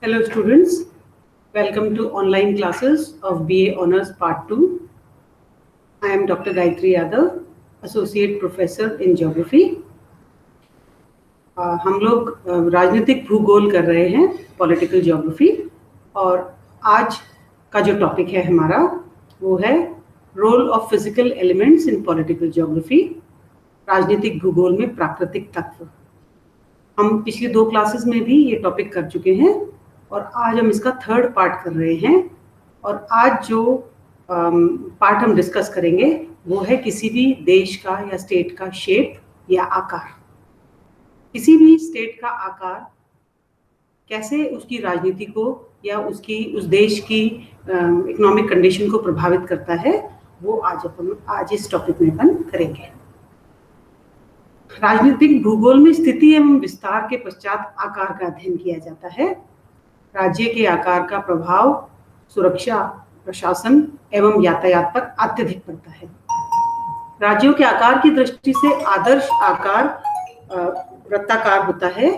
Hello students, welcome to online classes of BA Honours Part 2. I am Dr. Gayatri Yadav, Associate Professor in Geography. हम लोग राजनीतिक भूगोल कर रहे हैं, पॉलिटिकल ज्योग्राफी, और आज का जो टॉपिक है हमारा वो है role of physical elements in political geography, राजनीतिक भूगोल में प्राकृतिक तत्व। हम पिछली 2 क्लासेस में भी ये टॉपिक कर चुके हैं और आज हम इसका 3rd पार्ट कर रहे हैं। और आज जो पार्ट हम डिस्कस करेंगे वो है किसी भी देश का या स्टेट का शेप या आकार। किसी भी स्टेट का आकार कैसे उसकी राजनीति को या उस देश की इकोनॉमिक कंडीशन को प्रभावित करता है, वो आज इस टॉपिक में अपन करेंगे। राजनीतिक भूगोल में स्थिति एवं विस्तार के पश्चात आकार का अध्ययन किया जाता है। राज्य के आकार का प्रभाव सुरक्षा, प्रशासन एवं यातायात पर अत्यधिक पड़ता है। राज्यों के आकार की दृष्टि से आदर्श आकार वृत्ताकार होता है,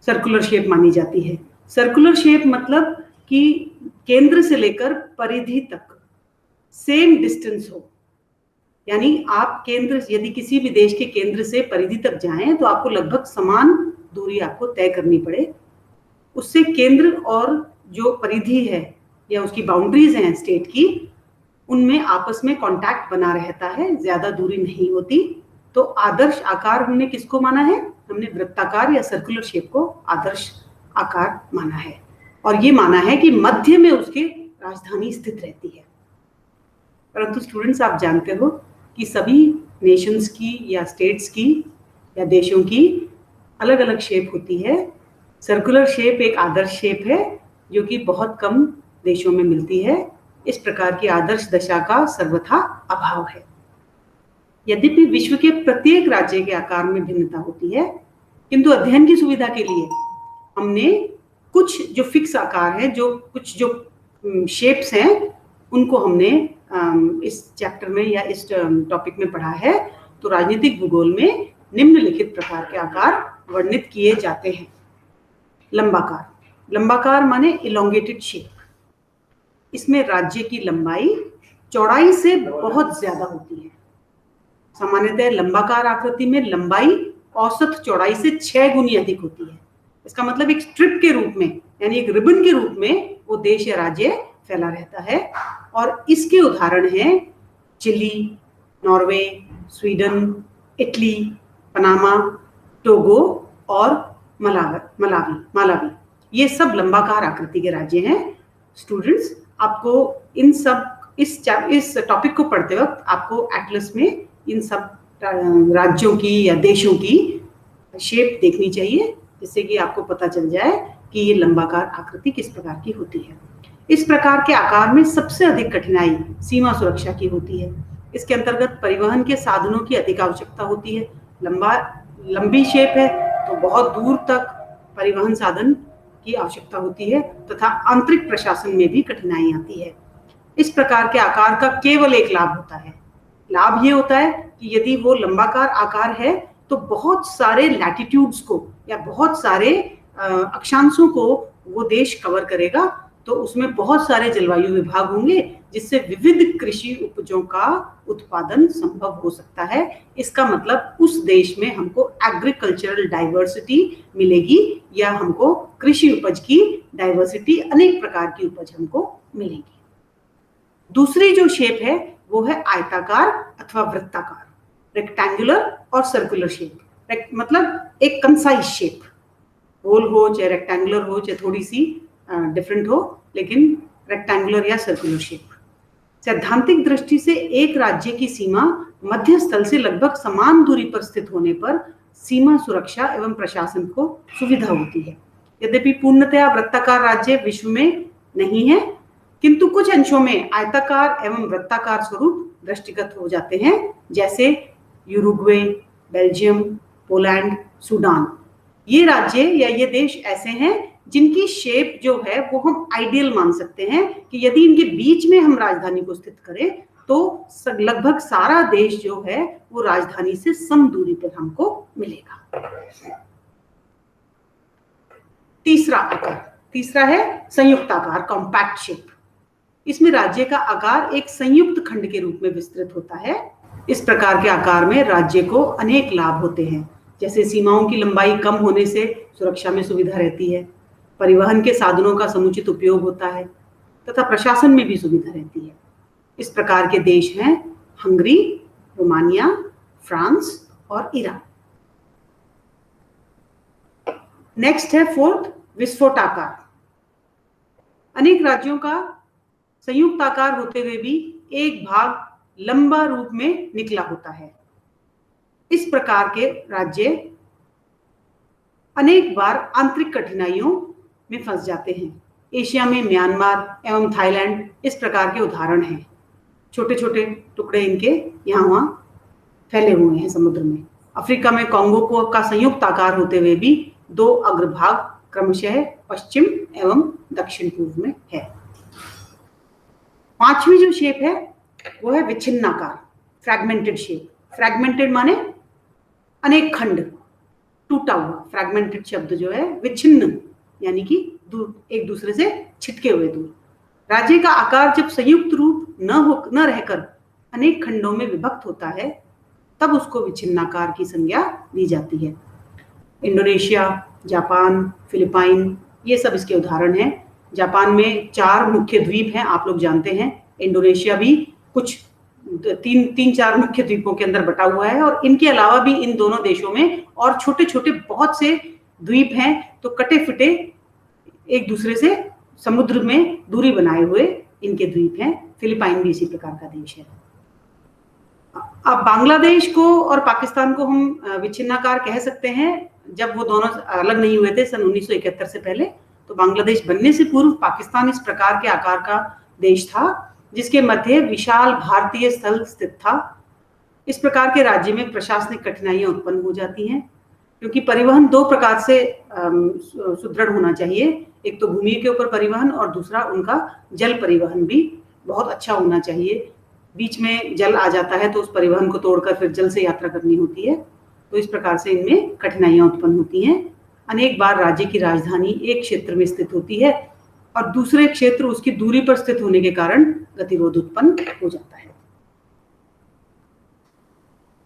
सर्कुलर शेप मानी जाती है। सर्कुलर शेप मतलब कि केंद्र से लेकर परिधि तक सेम डिस्टेंस हो, यानी आप यदि किसी भी देश के केंद्र से परिधि तक जाएं तो आपको लगभग समान दूरी आपको तय करनी पड़े। उससे केंद्र और जो परिधि है या उसकी बाउंड्रीज हैं स्टेट की, उनमें आपस में कांटेक्ट बना रहता है, ज्यादा दूरी नहीं होती। तो आदर्श आकार हमने किसको माना है? हमने वृत्ताकार या सर्कुलर शेप को आदर्श आकार माना है, और ये माना है कि मध्य में उसके राजधानी स्थित रहती है। परंतु स्टूडेंट्स, आप जानते हो कि सभी नेशंस की या स्टेट्स की या देशों की अलग अलग शेप होती है। सर्कुलर शेप एक आदर्श शेप है जो कि बहुत कम देशों में मिलती है। इस प्रकार की आदर्श दशा का सर्वथा अभाव है। यद्यपि विश्व के प्रत्येक राज्य के आकार में भिन्नता होती है, किंतु अध्ययन की सुविधा के लिए हमने कुछ जो फिक्स आकार है, कुछ जो शेप्स हैं, उनको हमने इस चैप्टर में या इस टॉपिक में पढ़ा है। तो राजनीतिक भूगोल में निम्नलिखित प्रकार के आकार वर्णित किए जाते हैं। लंबाकार माने इलोंगेटेड शेप। इसमें राज्य की लंबाई चौड़ाई से बहुत ज्यादा होती है। सामान्यतः लंबाकार आकृति में लंबाई औसत चौड़ाई से 6 गुनी अधिक होती है। इसका मतलब एक स्ट्रिप के रूप में, यानी एक रिबन के रूप में वो देश या राज्य फैला रहता है। और इसके उदाहरण हैं Chile, Norway, Sweden, Italy, Panama, Togo और मालावी। ये सब लंबाकार आकृति के राज्य हैं। स्टूडेंट्स, आपको इस टॉपिक को पढ़ते वक्त आपको एटलस में इन सब राज्यों की या देशों की शेप देखनी चाहिए, जिससे कि आपको पता चल जाए कि ये लंबाकार आकृति किस प्रकार की होती है। इस प्रकार के आकार में सबसे अधिक कठिनाई सीमा सुरक्षा की होती है। इसके अंतर्गत परिवहन के साधनों की अधिक आवश्यकता होती है। लंबी शेप है तो बहुत दूर तक परिवहन साधन की आवश्यकता होती है, तथा आंतरिक प्रशासन में भी कठिनाई आती है। इस प्रकार के आकार का केवल एक लाभ होता है। लाभ ये होता है कि यदि वो लंबाकार आकार है तो बहुत सारे लैटिट्यूड्स को या बहुत सारे अक्षांशों को वो देश कवर करेगा। तो उसमें बहुत सारे जलवायु विभाग होंगे, जिससे विविध कृषि उपजों का उत्पादन संभव हो सकता है। इसका मतलब उस देश में हमको एग्रीकल्चरल डाइवर्सिटी मिलेगी, या हमको कृषि उपज की डाइवर्सिटी, अनेक प्रकार की उपज हमको मिलेगी। दूसरी जो शेप है वो है आयताकार अथवा वृत्ताकार, रेक्टेंगुलर और सर्कुलर शेप। मतलब एक कंसाइज शेप, गोल हो चाहे रेक्टेंगुलर हो चाहे थोड़ी सी डिफरेंट हो, लेकिन रेक्टेंगुलर या सर्कुलर शेप। सैद्धांतिक दृष्टि से एक राज्य की सीमा मध्य स्थल से लगभग समान दूरी पर स्थित होने पर सीमा सुरक्षा एवं प्रशासन को सुविधा होती है। यद्यपि पूर्णतया वृत्ताकार राज्य विश्व में नहीं है, किंतु कुछ अंशों में आयताकार एवं वृत्ताकार स्वरूप दृष्टिगत हो जाते हैं, जैसे यूरुग्वे, बेल्जियम, पोलैंड, सूडान। ये राज्य या ये देश ऐसे हैं जिनकी शेप जो है वो हम आइडियल मान सकते हैं कि यदि इनके बीच में हम राजधानी को स्थित करें तो लगभग सारा देश जो है वो राजधानी से सम दूरी पर हमको मिलेगा। तीसरा है संयुक्त आकार, कॉम्पैक्ट शेप। इसमें राज्य का आकार एक संयुक्त खंड के रूप में विस्तृत होता है। इस प्रकार के आकार में राज्य को अनेक लाभ होते हैं, जैसे सीमाओं की लंबाई कम होने से सुरक्षा में सुविधा रहती है, परिवहन के साधनों का समुचित उपयोग होता है तथा प्रशासन में भी सुविधा रहती है। इस प्रकार के देश हैं हंगरी, रोमानिया, फ्रांस और ईरान। नेक्स्ट है फोर्थ, विस्फोटाकार। अनेक राज्यों का संयुक्त आकार होते हुए भी एक भाग लंबा रूप में निकला होता है। इस प्रकार के राज्य अनेक बार आंतरिक कठिनाइयों में फंस जाते हैं। एशिया में म्यांमार एवं थाईलैंड इस प्रकार के उदाहरण हैं। छोटे छोटे टुकड़े इनके यहाँ वहाँ फैले हुए हैं समुद्र में। अफ्रीका में कॉन्गो का संयुक्त आकार होते हुए भी दो अग्रभाग क्रमशः पश्चिम एवं दक्षिण पूर्व में है। पांचवी जो शेप है वो है विच्छिन्नाकार, फ्रैगमेंटेड शेप। फ्रैगमेंटेड माने अनेक खंड, टूटा हुआ। फ्रैगमेंटेड शब्द जो है विच्छिन्न यानी कि दूर, एक दूसरे से छिटके हुए दूर। राज्य का आकार जब संयुक्त रूप न रहकर अनेक खंडों में विभक्त होता है तब उसको विच्छिन्नाकार की संज्ञा दी जाती है। इंडोनेशिया, जापान, फिलिपाइन ये सब इसके उदाहरण हैं। जापान में 4 मुख्य द्वीप हैं, आप लोग जानते हैं। इंडोनेशिया भी कुछ 3-4 मुख्य द्वीपों के अंदर बटा हुआ है और इनके अलावा भी इन दोनों देशों में और छोटे छोटे बहुत से द्वीप हैं। तो कटे फिटे एक दूसरे से समुद्र में दूरी बनाए हुए इनके द्वीप हैं। फिलिपाइन भी इसी प्रकार का देश है। अब बांग्लादेश को और पाकिस्तान को हम विच्छिन्नाकार कह सकते हैं जब वो दोनों अलग नहीं हुए थे सन 1971 से पहले। तो बांग्लादेश बनने से पूर्व पाकिस्तान इस प्रकार के आकार का देश था जिसके मध्य विशाल भारतीय स्थल स्थित था। इस प्रकार के राज्य में प्रशासनिक कठिनाइयां उत्पन्न हो जाती हैं क्योंकि परिवहन 2 प्रकार से सुदृढ़ होना चाहिए। एक तो भूमि के ऊपर परिवहन और दूसरा उनका जल परिवहन भी बहुत अच्छा होना चाहिए। बीच में जल आ जाता है तो उस परिवहन को तोड़कर फिर जल से यात्रा करनी होती है। तो इस प्रकार से इनमें कठिनाइयां उत्पन्न होती हैं। अनेक बार राज्य की राजधानी एक क्षेत्र में स्थित होती है और दूसरे क्षेत्र उसकी दूरी पर स्थित होने के कारण गतिरोध उत्पन्न हो जाता है।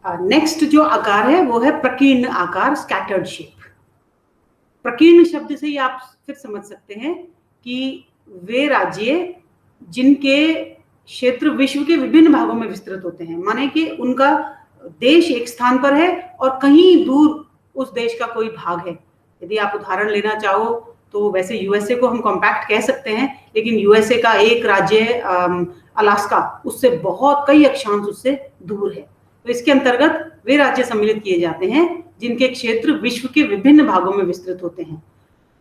नेक्स्ट जो आकार है वो है प्रकीर्ण आकार, स्कैटर्ड शेप। प्रकीर्ण शब्द से ही आप फिर समझ सकते हैं कि वे राज्य जिनके क्षेत्र विश्व के विभिन्न भागों में विस्तृत होते हैं, माने कि उनका देश एक स्थान पर है और कहीं दूर उस देश का कोई भाग है। यदि आप उदाहरण लेना चाहो तो वैसे यूएसए को हम कॉम्पैक्ट कह सकते हैं, लेकिन यूएसए का एक राज्य अलास्का उससे बहुत कई अक्षांश उससे दूर है। तो इसके अंतर्गत वे राज्य सम्मिलित किए जाते हैं जिनके क्षेत्र विश्व के विभिन्न भागों में विस्तृत होते हैं।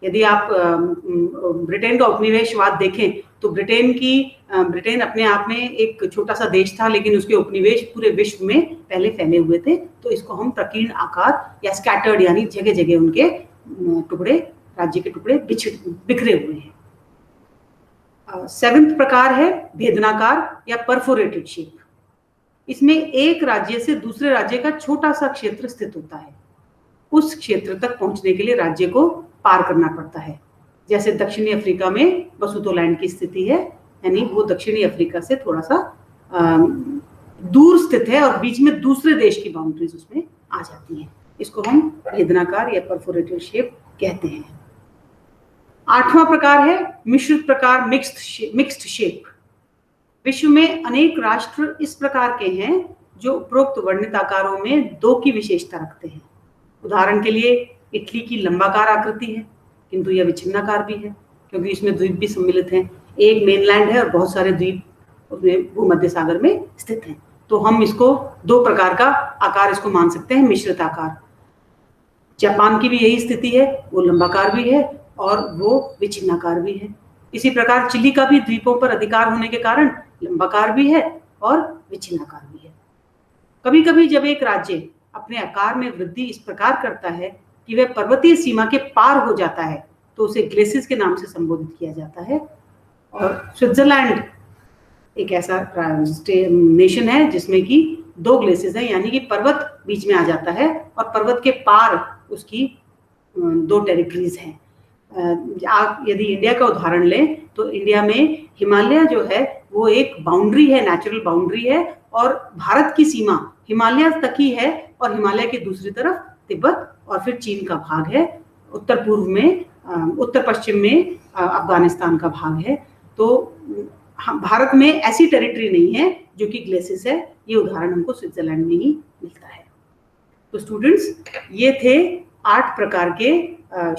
यदि आप ब्रिटेन का उपनिवेशवाद देखें तो ब्रिटेन अपने आप में एक छोटा सा देश था, लेकिन उसके उपनिवेश पूरे विश्व में पहले फैले हुए थे। तो इसको हम प्रकीर्ण आकार या स्कैटर्ड यानी जगह जगह उनके टुकड़े, राज्य के टुकड़े बिखरे हुए हैं। 7वां प्रकार है भेदनाकार या परफोरेटेड शेप। इसमें एक राज्य से दूसरे राज्य का छोटा सा क्षेत्र स्थित होता है। उस क्षेत्र तक पहुंचने के लिए राज्य को पार करना पड़ता है। जैसे दक्षिणी अफ्रीका में बसुतोलैंड की स्थिति है, यानी वो दक्षिणी अफ्रीका से थोड़ा सा दूर स्थित है और बीच में दूसरे देश की बाउंड्रीज उसमें आ जाती हैं। इसको हम भेदनाकार या परफोरेटेड शेप कहते हैं। 8वां प्रकार है मिश्रित प्रकार, मिक्स्ड शेप। विश्व में अनेक राष्ट्र इस प्रकार के हैं जो उपरोक्त वर्णित आकारों में 2 की विशेषता रखते हैं। उदाहरण के लिए इटली की लंबाकार आकृति है, किंतु यह विच्छिन्नाकार भी है क्योंकि इसमें द्वीप भी सम्मिलित हैं। एक मेनलैंड है और बहुत सारे द्वीप उसमें भूमध्य सागर में स्थित हैं। तो हम इसको 2 प्रकार का आकार इसको मान सकते हैं, मिश्रित आकार। जापान की भी यही स्थिति है, वो लंबाकार भी है और वो विच्छिन्नाकार भी है। इसी प्रकार चिली का भी द्वीपों पर अधिकार होने के कारण लंबाकार भी है और विच्छिन्नाकार भी है। कभी कभी जब एक राज्य अपने आकार में वृद्धि इस प्रकार करता है कि वह पर्वतीय सीमा के पार हो जाता है तो उसे ग्लेसियर्स के नाम से संबोधित किया जाता है। और स्विट्जरलैंड एक ऐसा नेशन है जिसमें कि 2 ग्लेसियर्स हैं, यानी कि पर्वत बीच में आ जाता है और पर्वत के पार उसकी 2 टेरिटरीज हैं। आप यदि इंडिया का उदाहरण लें तो इंडिया में हिमालय जो है वो एक बाउंड्री है, नेचुरल बाउंड्री है, और भारत की सीमा हिमालय तक ही है, और हिमालय की दूसरी तरफ तिब्बत और फिर चीन का भाग है, उत्तर पूर्व में उत्तर पश्चिम में अफगानिस्तान का भाग है। तो भारत में ऐसी टेरिटरी नहीं है जो कि ग्लेसियर्स है। ये उदाहरण हमको स्विट्जरलैंड में ही मिलता है। तो स्टूडेंट्स, ये थे 8 प्रकार के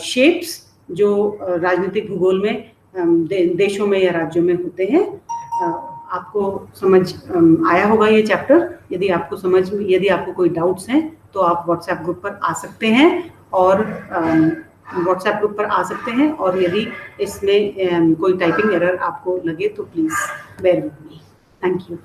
शेप्स जो राजनीतिक भूगोल में देशों में या राज्यों में होते हैं। आपको समझ आया होगा ये चैप्टर। यदि आपको कोई डाउट्स हैं तो आप व्हाट्सएप ग्रुप पर आ सकते हैं, और यदि इसमें कोई टाइपिंग एरर आपको लगे तो please bear with me. Thank you.